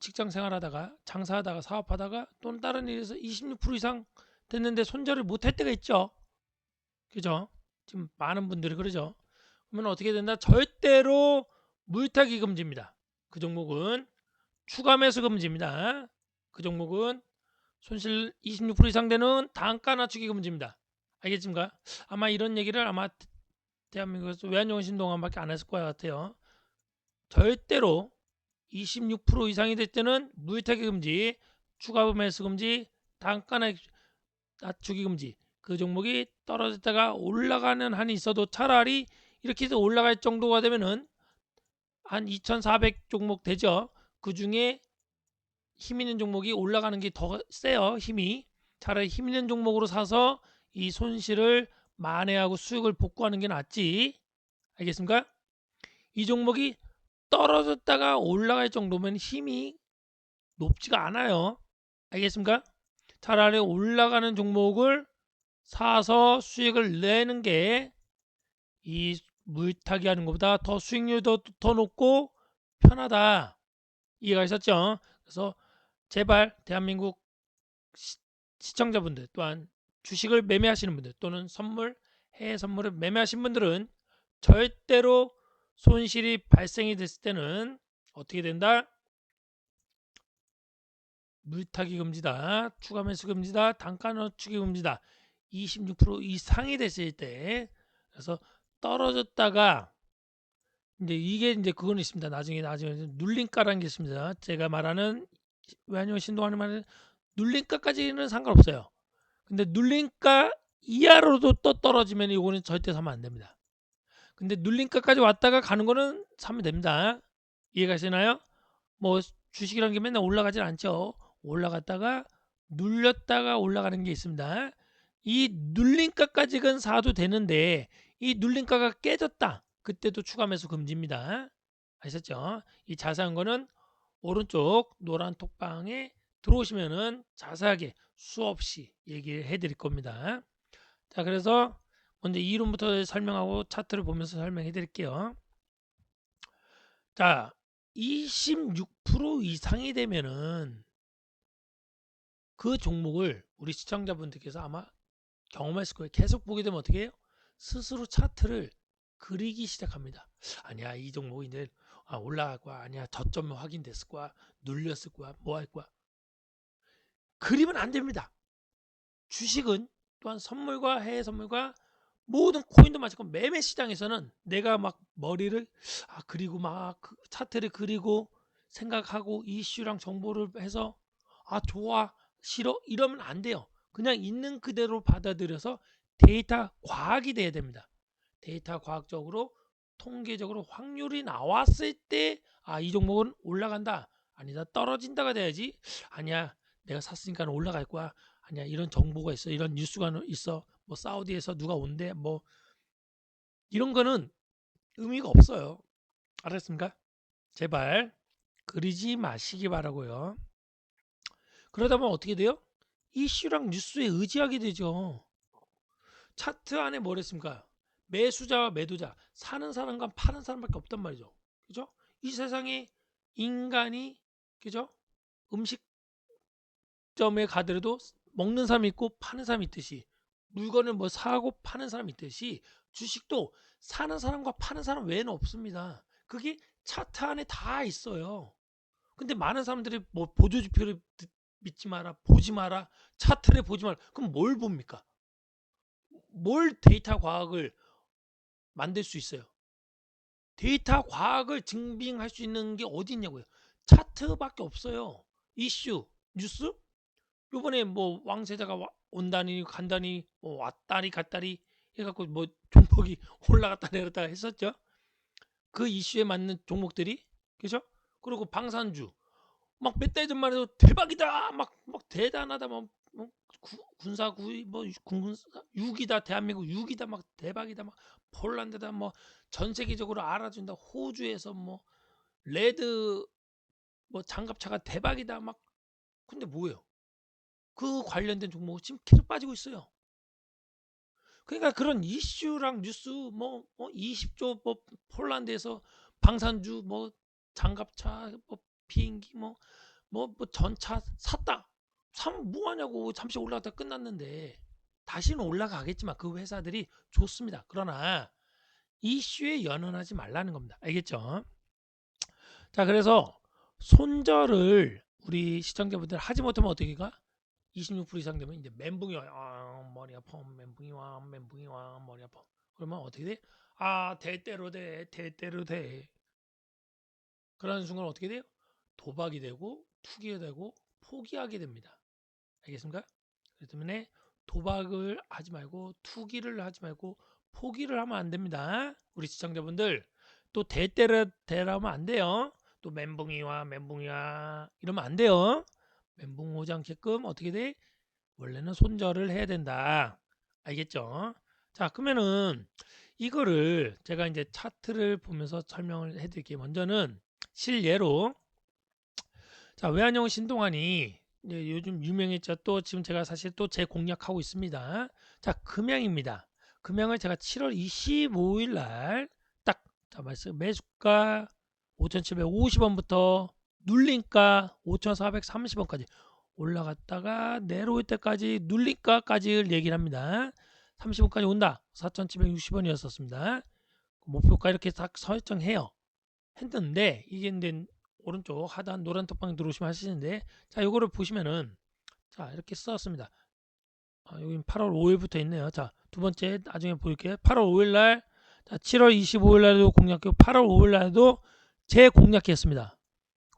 직장 생활하다가 장사하다가 사업하다가 또는 다른 일에서 26% 이상 됐는데 손절을 못할 때가 있죠. 그죠? 지금 많은 분들이 그러죠. 그러면 어떻게 된다? 절대로 물타기 금지입니다. 그 종목은 추가 매수 금지입니다. 그 종목은 손실 26% 이상 되는 단가 낮추기 금지입니다. 알겠습니까? 아마 이런 얘기를 아마 대한민국에서 외환용 신동안밖에 안 했을 것 같아요. 절대로 26% 이상이 될 때는 물타기 금지, 추가 매수 금지, 단가 낮추기 금지. 그 종목이 떨어졌다가 올라가는 한이 있어도 차라리 이렇게 해서 올라갈 정도가 되면은 한 2,400 종목 되죠. 그 중에 힘 있는 종목이 올라가는 게 더 세요. 힘이. 차라리 힘 있는 종목으로 사서 이 손실을 만회하고 수익을 복구하는 게 낫지. 알겠습니까? 이 종목이 떨어졌다가 올라갈 정도면 힘이 높지가 않아요. 알겠습니까? 차라리 올라가는 종목을 사서 수익을 내는 게 이 물타기 하는 것보다 더 수익률도 더 높고 편하다. 이해가 있었죠? 그래서 제발 대한민국 시청자분들 또한 주식을 매매하시는 분들 또는 해외 선물을 매매하신 분들은 절대로 손실이 발생이 됐을 때는 어떻게 된다? 물타기 금지다. 추가 매수 금지다. 단가 늦추기 금지다. 26% 이상이 됐을 때 그래서 떨어졌다가 이제 그건 있습니다. 나중에 눌림가라는 게 있습니다. 제가 말하는 외환용 신동하는 말은 눌림가까지는 상관없어요. 근데 눌림가 이하로도 또 떨어지면 이거는 절대 사면 안 됩니다. 근데 눌림가까지 왔다가 가는 거는 사면 됩니다. 이해가시나요? 뭐 주식이라는 게 맨날 올라가진 않죠. 올라갔다가 눌렸다가 올라가는 게 있습니다. 이 눌림가까지는 사도 되는데 이 눌림가가 깨졌다. 그때도 추가 매수 금지입니다. 아셨죠? 이 자세한 거는 오른쪽 노란 톡방에 들어오시면은 자세하게 수없이 얘기를 해드릴 겁니다. 자, 그래서 먼저 이론부터 설명하고 차트를 보면서 설명해 드릴게요. 자, 26% 이상이 되면은 그 종목을 우리 시청자분들께서 아마 경험했을 거예요. 계속 보게 되면 어떻게 해요? 스스로 차트를 그리기 시작합니다. 아니야, 이 종목이 이제 올라갈 거야. 아니야, 저점이 확인됐을 거야. 눌렸을 거야. 뭐 할 거야. 그리면 안 됩니다. 주식은 또한 선물과 해외 선물과 모든 코인도 마찬가지고 매매 시장에서는 내가 막 머리를 그리고 막 차트를 그리고 생각하고 이슈랑 정보를 해서 좋아 싫어 이러면 안 돼요. 그냥 있는 그대로 받아들여서 데이터 과학이 돼야 됩니다. 데이터 과학적으로 통계적으로 확률이 나왔을 때 이 종목은 올라간다 아니다 떨어진다가 돼야지. 아니야 내가 샀으니까 올라갈 거야. 아니야 이런 정보가 있어 이런 뉴스가 있어 뭐 사우디에서 누가 온대 뭐 이런 거는 의미가 없어요. 알았습니까? 제발 그리지 마시기 바라고요. 그러다 보면 어떻게 돼요? 이슈랑 뉴스에 의지하게 되죠. 차트 안에 뭐랬습니까? 매수자와 매도자, 사는 사람과 파는 사람밖에 없단 말이죠. 그죠? 이 세상에 인간이 그죠? 음식점에 가더라도 먹는 사람이 있고 파는 사람이 있듯이 물건을 뭐 사고 파는 사람이 있듯이 주식도 사는 사람과 파는 사람 외에는 없습니다. 그게 차트 안에 다 있어요. 근데 많은 사람들이 뭐 보조지표를 믿지 마라, 보지 마라, 차트를 보지 마라. 그럼 뭘 봅니까? 뭘 데이터 과학을 만들 수 있어요? 데이터 과학을 증빙할 수 있는 게 어디 있냐고요? 차트밖에 없어요. 이슈, 뉴스? 요번에 뭐 왕세자가 온다니 간다니 뭐 왔다니 갔다니 해갖고 뭐 종목이 올라갔다 내렸다 했었죠. 그 이슈에 맞는 종목들이 그죠? 그리고 방산주 막 몇 달 전만 해도 대박이다 막 대단하다 뭐 군사 구이 뭐 군사 6이다 대한민국 6이다 막 대박이다 막 폴란드다 뭐 전 세계적으로 알아준다 호주에서 뭐 레드 뭐 장갑차가 대박이다 막 근데 뭐예요? 그 관련된 종목은 지금 계속 빠지고 있어요. 그러니까 그런 이슈랑 뉴스 뭐 20조 뭐 폴란드에서 방산주 뭐 장갑차 뭐 비행기 뭐 전차 샀다. 사면 뭐하냐고 잠시 올라갔다 끝났는데 다시는 올라가겠지만 그 회사들이 좋습니다. 그러나 이슈에 연연하지 말라는 겁니다. 알겠죠? 자 그래서 손절을 우리 시청자분들 하지 못하면 어떻게 가? 26% 이상 되면 이제 멘붕이 와요. 머리 아파. 멘붕이 와. 머리 아파. 그러면 어떻게 돼? 될 대로 돼. 될 대로 돼. 그러는 순간 어떻게 돼요? 도박이 되고 투기가 되고 포기하게 됩니다. 알겠습니까? 그렇기 때문에 도박을 하지 말고 투기를 하지 말고 포기를 하면 안 됩니다. 우리 시청자분들 또 대때려 대라면 안 돼요. 또 멘붕이와 이러면 안 돼요. 멘붕 오지 않게끔 어떻게 돼? 원래는 손절을 해야 된다. 알겠죠? 자, 그러면은 이거를 제가 이제 차트를 보면서 설명을 해드릴게요. 먼저는 실예로 자 외환용 신동환이 요즘 유명했죠. 또 지금 제가 사실 또 재공략하고 있습니다. 자 금양입니다. 금양을 제가 7월 25일 날 자, 매수가 5,750원부터 눌림가 5,430원까지 올라갔다가 내려올 때까지 눌림가까지를 얘기를 합니다. 30원까지 온다. 4,760원이었었습니다. 목표가 이렇게 딱 설정해요. 했는데 이게 이제 오른쪽 하단 노란 톡방 들어오시면 하시는데, 자, 요거를 보시면은 자, 이렇게 썼습니다. 여기 8월 5일부터 있네요. 자, 두 번째 나중에 보일게요. 8월 5일 날, 자, 7월 25일 날도 공략했고 8월 5일 날도 재공략했습니다.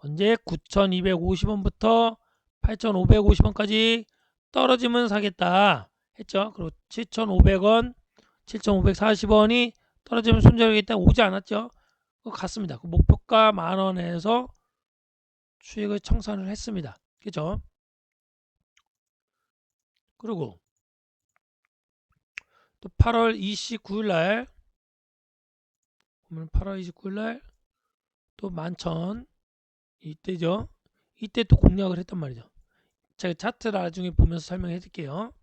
언제 9,250원부터 8,550원까지 떨어지면 사겠다 했죠. 그리고 7,500원, 7,540원이 떨어지면 손절하겠다 오지 않았죠. 그거 같습니다. 그 목표가 만원에서 수익을 청산을 했습니다. 그죠? 그리고 또 8월 29일 날, 보면 8월 29일 날 또 11,000 이때죠. 이때 또 공략을 했단 말이죠. 제가 차트 나중에 보면서 설명해 드릴게요.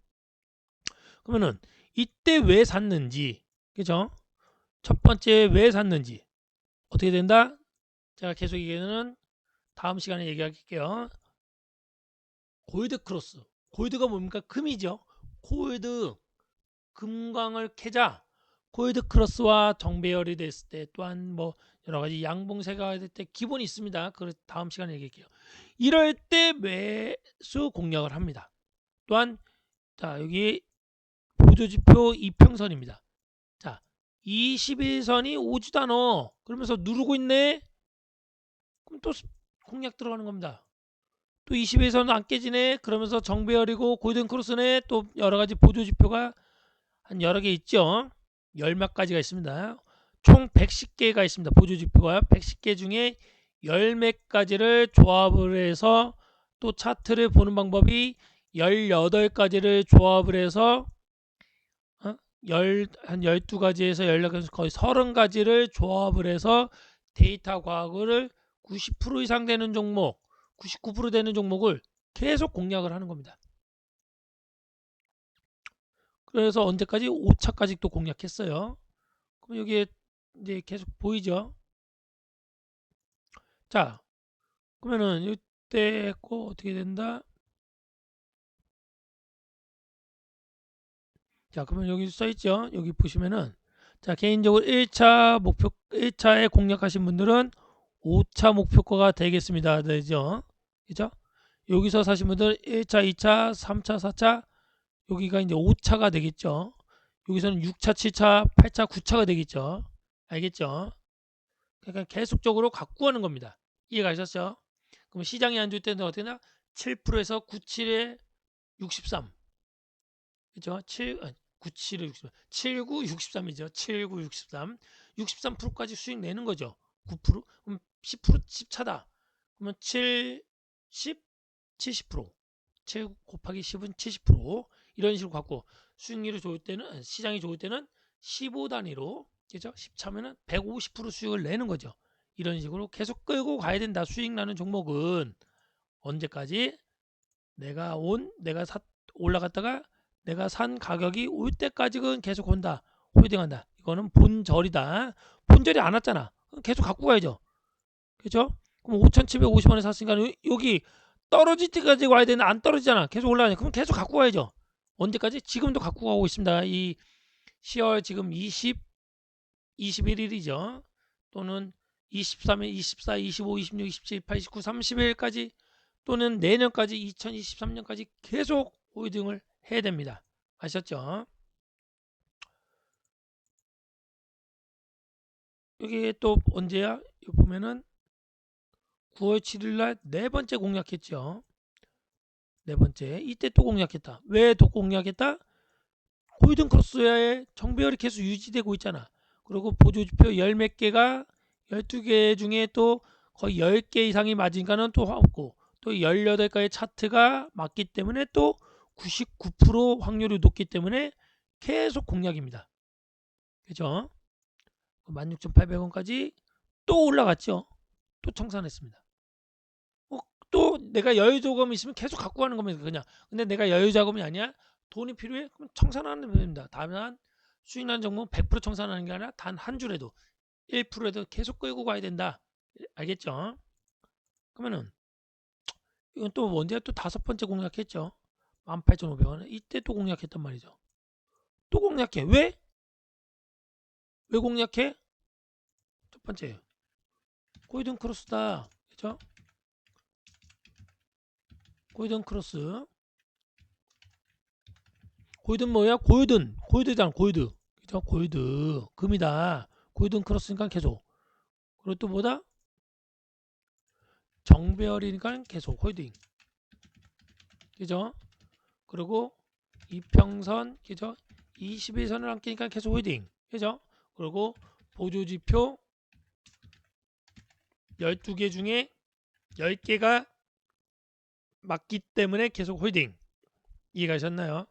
그러면은 이때 왜 샀는지, 그죠? 첫 번째 왜 샀는지 어떻게 된다? 제가 계속 얘기하는 다음 시간에 얘기할게요. 골드 크로스. 골드가 뭡니까? 금이죠. 골드, 금광을 캐자. 골드 크로스와 정배열이 됐을 때, 또한 뭐 여러 가지 양봉세가 될 때 기본이 있습니다. 그 다음 시간에 얘기할게요. 이럴 때 매수 공략을 합니다. 또한 자, 여기 보조지표 이평선입니다. 자, 21선이 오지도 않아. 그러면서 누르고 있네. 그럼 또 공략 들어가는 겁니다. 또 21선은 안 깨지네. 그러면서 정배열이고 골든 크로스네. 또 여러 가지 보조지표가 한 여러 개 있죠. 열 몇 가지가 있습니다. 총 110개가 있습니다. 보조지표가 110개 중에 열 몇 가지를 조합을 해서, 또 차트를 보는 방법이 18가지를 조합을 해서 한 12가지에서 14가지, 거의 30가지를 조합을 해서 데이터 과학을 90% 이상 되는 종목, 99% 되는 종목을 계속 공략을 하는 겁니다. 그래서 언제까지? 5차까지 또 공략했어요. 그럼 여기에 이제 계속 보이죠? 자, 그러면은 이때 했고 어떻게 된다? 자, 그러면 여기 써 있죠? 여기 보시면은, 자, 개인적으로 1차에 공략하신 분들은 5차 목표가가 되겠습니다. 되죠? 그죠? 여기서 사신 분들 1차, 2차, 3차, 4차, 여기가 이제 5차가 되겠죠. 여기서는 6차, 7차, 8차, 9차가 되겠죠. 알겠죠? 그러니까 계속적으로 갖고 가는 겁니다. 이해가셨죠? 그럼 시장이 안 좋을 때는 어떻게 되나? 7%에서 97에 63. 그죠? 97에 63. 79, 63이죠. 79, 63. 63%까지 수익 내는 거죠. 9%? 그럼 10% 10차다. 그러면 7, 10, 70%. 7 곱하기 10은 70%. 이런 식으로 갖고, 수익률이 좋을 때는, 시장이 좋을 때는 15단위로, 그죠? 10차면은 150% 수익을 내는 거죠. 이런 식으로 계속 끌고 가야 된다. 수익 나는 종목은 언제까지? 내가 올라갔다가 내가 산 가격이 올 때까지는 계속 온다. 홀딩한다. 이거는 본절이다. 본절이 안 왔잖아. 계속 갖고 가야죠. 그죠? 그럼 5,750원에 샀으니까 여기 떨어질 때까지 와야 되는데 안 떨어지잖아. 계속 올라가냐. 그럼 계속 갖고 가야죠. 언제까지? 지금도 갖고 가고 있습니다. 이 10월 지금 21일이죠. 또는 23일, 24, 25, 26, 27, 28, 29, 30일까지, 또는 내년까지 2023년까지 계속 홀딩을 해야 됩니다. 아셨죠? 여기 또 언제야? 여기 보면은 9월 7일 날 네 번째 공략했죠. 네 번째. 이때 또 공략했다. 왜 또 공략했다? 골든 크로스의 정배열이 계속 유지되고 있잖아. 그리고 보조지표 열 몇 개가 12개 중에 또 거의 10개 이상이 맞으니까는 또 없고, 또 18가지 차트가 맞기 때문에 또 99% 확률이 높기 때문에 계속 공략입니다. 그죠? 16,800원까지 또 올라갔죠. 또 청산했습니다. 또 내가 여유 자금이 있으면 계속 갖고 가는 겁니다. 그냥. 근데 내가 여유 자금이 아니야. 돈이 필요해? 그럼 청산하는 겁니다. 다만 수익난 종목은 100% 청산하는 게 아니라 단 한 줄에도 1%에도 계속 끌고 가야 된다. 알겠죠? 그러면은 이건 또 언제 또 5번째 공략했죠. 18,500원. 이때 또 공략했단 말이죠. 또 공략해. 왜? 왜 공략해? 첫 번째, 골든 크로스다. 그죠? 골든 크로스. 골든 뭐야? 골드잖아. 골드. 그죠? 골드. 금이다. 골든 크로스니까 계속. 그리고 또 뭐다? 정배열이니까 계속 홀딩. 그죠? 그리고 이평선, 그죠? 21선을 안끼니까 계속 홀딩. 그죠? 그리고 보조지표 12개 중에 10개가 맞기 때문에 계속 홀딩. 이해가셨나요?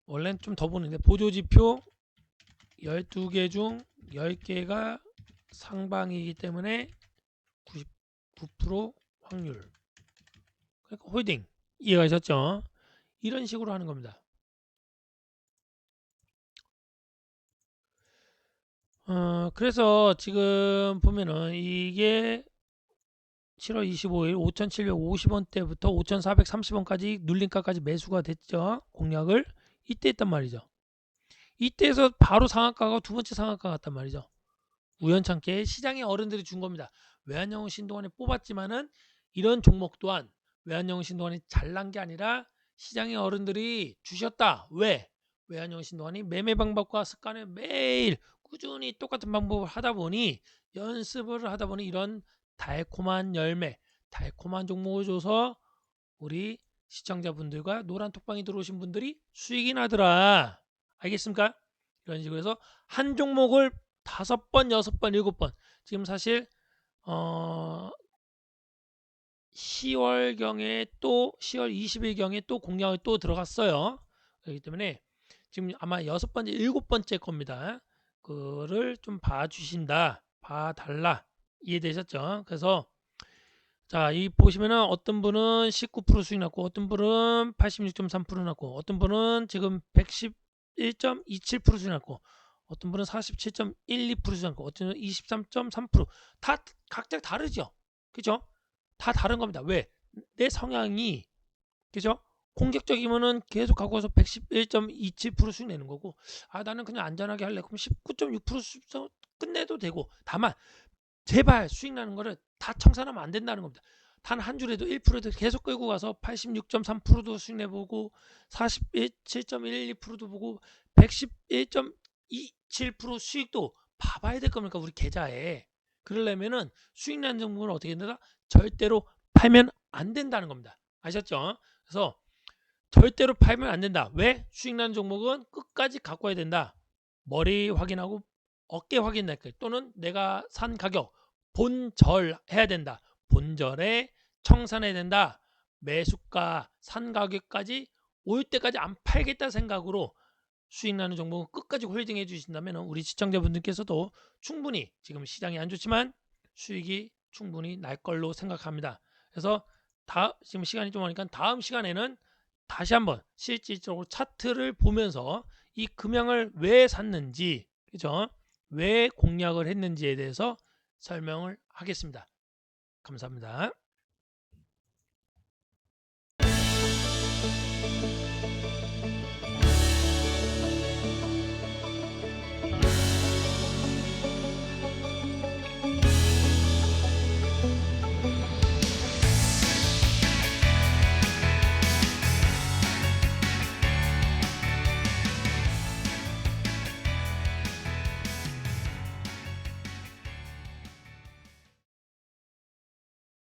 원래는 좀 더 보는데 보조지표 12개 중 10개가 상방이기 때문에 99% 확률. 그러니까 홀딩. 이해가셨죠? 이런 식으로 하는 겁니다. 그래서 지금 보면은 이게 7월 25일 5,750원대부터 5,430원까지 눌림가까지 매수가 됐죠. 공략을 이때 했단 말이죠. 이때에서 바로 상한가가 두 번째 상한가 같단 말이죠. 우연찮게 시장의 어른들이 준 겁니다. 외환영웅 신동환이 뽑았지만은 이런 종목 또한 외환영웅 신동환이 잘난 게 아니라 시장의 어른들이 주셨다. 왜? 외환영웅 신동환이 매매 방법과 습관을 매일 꾸준히 똑같은 방법을 하다 보니 연습을 하다 보니 이런 달콤한 열매, 달콤한 종목을 줘서 우리 시청자분들과 노란 톡방이 들어오신 분들이 수익이 나더라. 알겠습니까? 이런 식으로 해서 한 종목을 5번, 6번, 7번. 지금 사실 10월경에 또 10월 20일경에 또 공략을 또 들어갔어요. 그렇기 때문에 지금 아마 6번째, 7번째 겁니다. 그거를 좀 봐주신다, 봐달라. 이해되셨죠? 그래서 자, 이 보시면은 어떤 분은 19% 수익 났고, 어떤 분은 86.3% 났고, 어떤 분은 지금 111.27% 수익 났고, 어떤 분은 47.12% 수익 났고, 어떤 분은 23.3%다 각자 다르죠. 그죠? 다 다른 겁니다. 왜? 내 성향이 그죠? 공격적이면은 계속 갖고 와서 111.27% 수익 내는 거고, 아 나는 그냥 안전하게 할래. 그럼 19.6% 끝내도 되고, 다만 제발 수익 나는 거를 다 청산하면 안 된다는 겁니다. 단 한 줄에도 1%도 계속 끌고 가서 86.3%도 수익 내보고 47.12%도 보고 111.27% 수익도 봐봐야 될 겁니까 우리 계좌에. 그러려면은 수익 나는 종목은 어떻게 된다? 절대로 팔면 안 된다는 겁니다. 아셨죠? 그래서 절대로 팔면 안 된다. 왜? 수익 나는 종목은 끝까지 갖고 와야 된다. 머리 확인하고 어깨 확인할 거 또는 내가 산 가격 본절 해야 된다. 본절에 청산해야 된다. 매수가 산 가격까지 올 때까지 안 팔겠다 생각으로 수익 나는 종목은 끝까지 홀딩 해주신다면 우리 시청자분들께서도 충분히 지금 시장이 안 좋지만 수익이 충분히 날 걸로 생각합니다. 그래서 지금 시간이 좀 오니까 다음 시간에는 다시 한번 실질적으로 차트를 보면서 이 금양을 왜 샀는지, 그죠? 왜 공략을 했는지에 대해서 설명을 하겠습니다. 감사합니다.